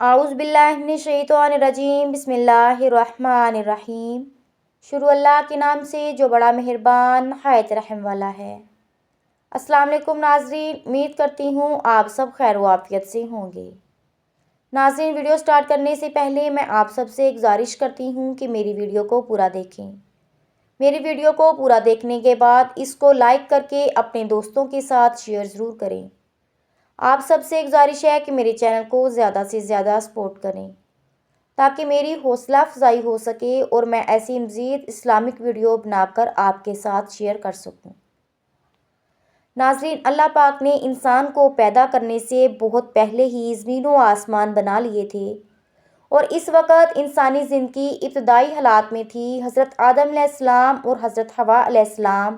اعوذ باللہ من الشیطان الرجیم، بسم اللہ الرحمن الرحیم۔ شروع اللہ کے نام سے جو بڑا مہربان نہایت رحم والا ہے۔ السلام علیکم ناظرین، امید کرتی ہوں آپ سب خیر و عافیت سے ہوں گے۔ ناظرین، ویڈیو سٹارٹ کرنے سے پہلے میں آپ سب سے گزارش کرتی ہوں کہ میری ویڈیو کو پورا دیکھیں۔ میری ویڈیو کو پورا دیکھنے کے بعد اس کو لائک کر کے اپنے دوستوں کے ساتھ شیئر ضرور کریں۔ آپ سب سے گزارش ہے کہ میرے چینل کو زیادہ سے زیادہ سپورٹ کریں تاکہ میری حوصلہ افزائی ہو سکے اور میں ایسی مزید اسلامک ویڈیو بنا کر آپ کے ساتھ شیئر کر سکوں۔ ناظرین، اللہ پاک نے انسان کو پیدا کرنے سے بہت پہلے ہی زمین و آسمان بنا لیے تھے اور اس وقت انسانی زندگی ابتدائی حالات میں تھی۔ حضرت آدم علیہ السلام اور حضرت حوا علیہ السلام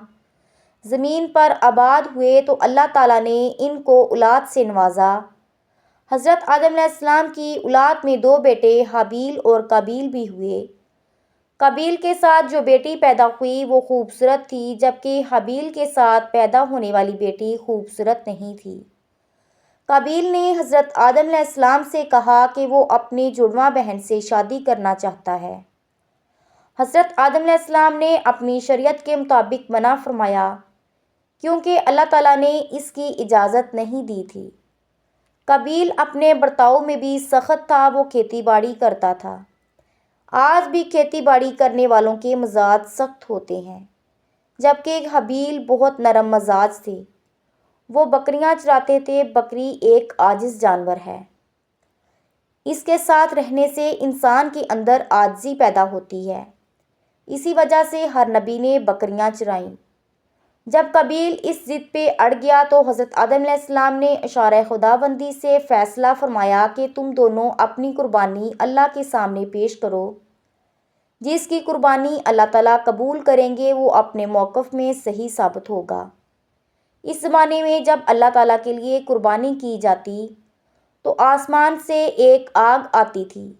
زمین پر آباد ہوئے تو اللہ تعالیٰ نے ان کو اولاد سے نوازا۔ حضرت آدم علیہ السلام کی اولاد میں 2 بیٹے حابیل اور قابیل بھی ہوئے۔ قابیل کے ساتھ جو بیٹی پیدا ہوئی وہ خوبصورت تھی، جبکہ حابیل کے ساتھ پیدا ہونے والی بیٹی خوبصورت نہیں تھی۔ قابیل نے حضرت آدم علیہ السلام سے کہا کہ وہ اپنی جڑواں بہن سے شادی کرنا چاہتا ہے۔ حضرت آدم علیہ السلام نے اپنی شریعت کے مطابق منع فرمایا کیونکہ اللہ تعالیٰ نے اس کی اجازت نہیں دی تھی۔ قابیل اپنے برتاؤ میں بھی سخت تھا، وہ کھیتی باڑی کرتا تھا۔ آج بھی کھیتی باڑی کرنے والوں کے مزاج سخت ہوتے ہیں، جبکہ حابیل بہت نرم مزاج تھے۔ وہ بکریاں چراتے تھے۔ بکری ایک عاجز جانور ہے۔ اس کے ساتھ رہنے سے انسان کے اندر عاجزی پیدا ہوتی ہے۔ اسی وجہ سے ہر نبی نے بکریاں چرائیں۔ جب قابیل اس ضد پہ اڑ گیا تو حضرت آدم علیہ السلام نے اشارہ خداوندی سے فیصلہ فرمایا کہ تم دونوں اپنی قربانی اللہ کے سامنے پیش کرو۔ جس کی قربانی اللہ تعالیٰ قبول کریں گے وہ اپنے موقف میں صحیح ثابت ہوگا۔ اس زمانے میں جب اللہ تعالیٰ کے لیے قربانی کی جاتی تو آسمان سے ایک آگ آتی تھی۔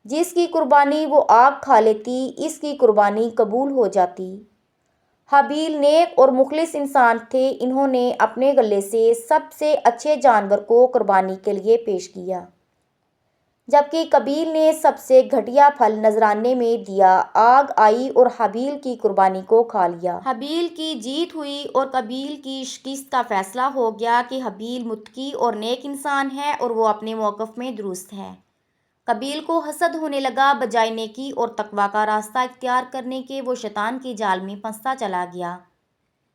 جس کی قربانی وہ آگ کھا لیتی اس کی قربانی قبول ہو جاتی۔ حابیل نیک اور مخلص انسان تھے۔ انہوں نے اپنے گلے سے سب سے اچھے جانور کو قربانی کے لیے پیش کیا، جبکہ قابیل نے سب سے گھٹیا پھل نذرانے میں دیا۔ آگ آئی اور حابیل کی قربانی کو کھا لیا۔ حابیل کی جیت ہوئی اور قابیل کی شکست کا فیصلہ ہو گیا کہ حابیل متقی اور نیک انسان ہے اور وہ اپنے موقف میں درست ہے۔ قابیل کو حسد ہونے لگا۔ بجائے نیکی اور تقویٰ کا راستہ اختیار کرنے کے وہ شیطان کے جال میں پھنستا چلا گیا۔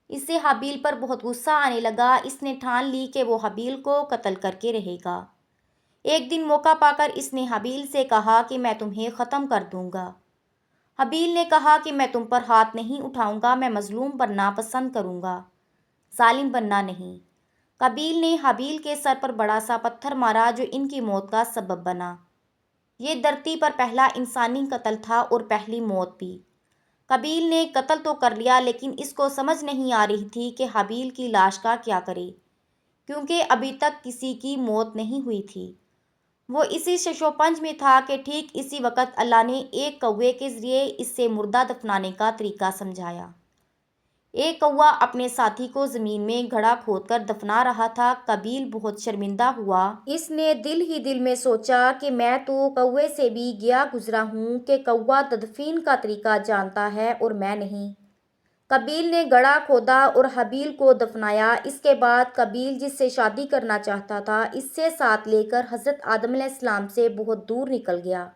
اس سے حابیل پر بہت غصہ آنے لگا۔ اس نے ٹھان لی کہ وہ حابیل کو قتل کر کے رہے گا۔ ایک دن موقع پا کر اس نے حابیل سے کہا کہ میں تمہیں ختم کر دوں گا۔ حابیل نے کہا کہ میں تم پر ہاتھ نہیں اٹھاؤں گا، میں مظلوم بننا پسند کروں گا، ظالم بننا نہیں۔ قابیل نے حابیل کے سر پر بڑا سا پتھر مارا جو ان کی موت کا سبب بنا۔ یہ دھرتی پر پہلا انسانی قتل تھا اور پہلی موت بھی۔ قابیل نے قتل تو کر لیا لیکن اس کو سمجھ نہیں آ رہی تھی کہ حابیل کی لاش کا کیا کرے، کیونکہ ابھی تک کسی کی موت نہیں ہوئی تھی۔ وہ اسی ششوپنج میں تھا کہ ٹھیک اسی وقت اللہ نے ایک کوے کے ذریعے اس سے مردہ دفنانے کا طریقہ سمجھایا۔ ایک کوا اپنے ساتھی کو زمین میں گڑھا کھود کر دفنا رہا تھا۔ قابیل بہت شرمندہ ہوا۔ اس نے دل ہی دل میں سوچا کہ میں تو کوے سے بھی گیا گزرا ہوں کہ کوا تدفین کا طریقہ جانتا ہے اور میں نہیں۔ قابیل نے گڑھا کھودا اور حابیل کو دفنایا۔ اس کے بعد قابیل جس سے شادی کرنا چاہتا تھا اس سے ساتھ لے کر حضرت آدم علیہ السلام سے بہت دور نکل گیا۔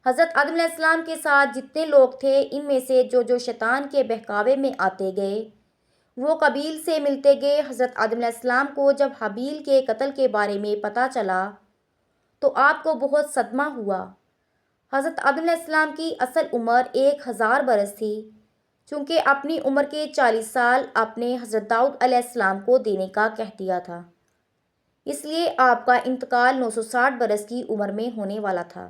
حضرت آدم علیہ السلام کے ساتھ جتنے لوگ تھے ان میں سے جو شیطان کے بہکاوے میں آتے گئے وہ قابیل سے ملتے گئے۔ حضرت آدم علیہ السلام کو جب حابیل کے قتل کے بارے میں پتہ چلا تو آپ کو بہت صدمہ ہوا۔ حضرت آدم علیہ السلام کی اصل عمر 1000 برس تھی، چونکہ اپنی عمر کے 40 سال آپ نے حضرت داؤد علیہ السلام کو دینے کا کہہ دیا تھا، اس لیے آپ کا انتقال 960 برس کی عمر میں ہونے والا تھا۔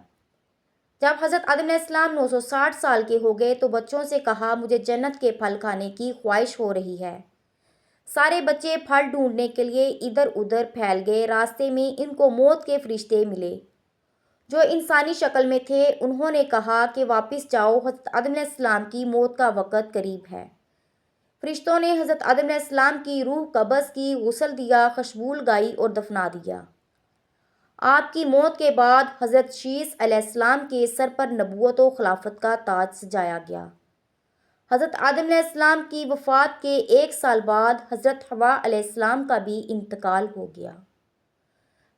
جب حضرت آدم علیہ السلام 960 سال کے ہو گئے تو بچوں سے کہا مجھے جنت کے پھل کھانے کی خواہش ہو رہی ہے۔ سارے بچے پھل ڈھونڈنے کے لیے ادھر ادھر پھیل گئے۔ راستے میں ان کو موت کے فرشتے ملے جو انسانی شکل میں تھے۔ انہوں نے کہا کہ واپس جاؤ، حضرت آدم علیہ السلام کی موت کا وقت قریب ہے۔ فرشتوں نے حضرت آدم علیہ السلام کی روح قبض کی، غسل دیا، خوشبو لگائی اور دفنا دیا۔ آپ کی موت کے بعد حضرت شیس علیہ السلام کے سر پر نبوت و خلافت کا تاج سجایا گیا۔ حضرت آدم علیہ السلام کی وفات کے 1 سال بعد حضرت حوا علیہ السلام کا بھی انتقال ہو گیا۔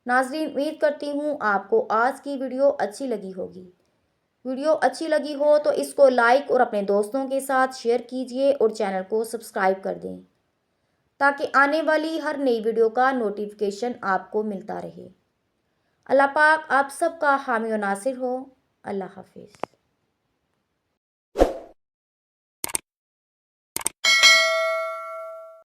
ناظرین، امید کرتی ہوں آپ کو آج کی ویڈیو اچھی لگی ہوگی۔ ویڈیو اچھی لگی ہو تو اس کو لائک اور اپنے دوستوں کے ساتھ شیئر کیجیے اور چینل کو سبسکرائب کر دیں تاکہ آنے والی ہر نئی ویڈیو کا نوٹیفیکیشن آپ کو ملتا رہے۔ اللہ پاک آپ سب کا حامی و ناصر ہو۔ اللہ حافظ۔